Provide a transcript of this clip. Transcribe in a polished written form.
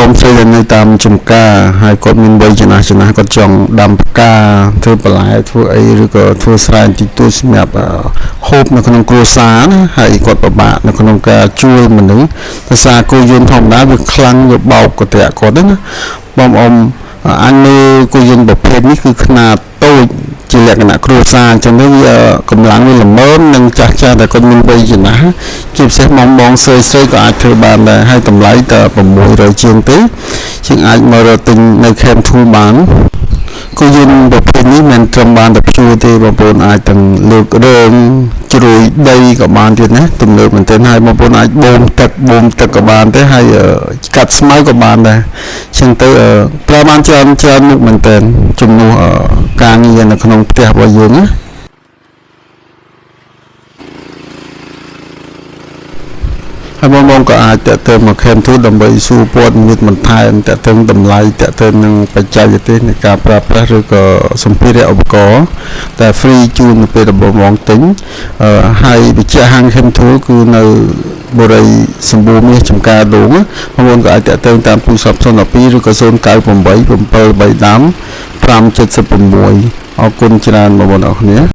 មផ្សេងនៅតាមចំការហើយគាត់មានវ័យចំណាស់គាត់ចង់ដាំផ្កាធ្វើបន្លែធ្វើអីឬក៏ធ្វើស្រែតិចតួចសម្រាប់ហូបនៅក្នុងគ្រួសារណាហើយគាត់ពិបាកនៅក្នុងការជួយមនុស្សដោយសារគោយន្តធម្មតាវាខ្លាំងវាបោកកន្ទ្រាក់គាត់ណាបងអ៊ំអញមើលគោយន្តប្រភេទនេះគឺខ្នាតតូចជាលក្ខណៈគ្រួសារអញ្ចឹងវាកម្លាំងវាល្មមនិងចាស់តែគាត់មានវ័យចំណាស់ជាពិសេសបងស្រីក៏អាចធ្វើបានដែរហើយតម្លៃតែ600ជាងទេជាងអាចមករកទិញនៅខេមធូបានគោយន្តប្រភេទនេះមិនត្រឹមបានតែភ្ជួរទេបងប្អូនអាចទាំងលើករើងជ្រួយដីក៏បានទៀតណាទំនើបមែនទែនហើយបងប្អូនអាចបូមទឹកក៏បានទេហើយកាត់ស្មៅក៏បានដែរអញ្ចឹងទៅប្រើបានច្រើនមុខមែនទែនជំនួសការងារនៅក្នុងផ្ទះរបស់យើងណាហើយបងក៏អាចតេទៅមកខេមទូដើម្បីសួរព័ត៌មានបន្ថែមតេទៅតម្លៃតេទៅនឹងបច្ចេកទេសនៃការប្រើប្រាស់ឬក៏សម្ភារៈឧបករណ៍តែ free ជូននៅពេលដែលបងទិញហើយវិជ្ជាហាងខេមទូគឺនៅបុរីសម្បូរមាសចំការដងបងក៏អាចតេទៅតាមទូរស័ព្ទ012ឬក៏098 730 576អរគុណច្រើនបងប្អូនអរគ្នា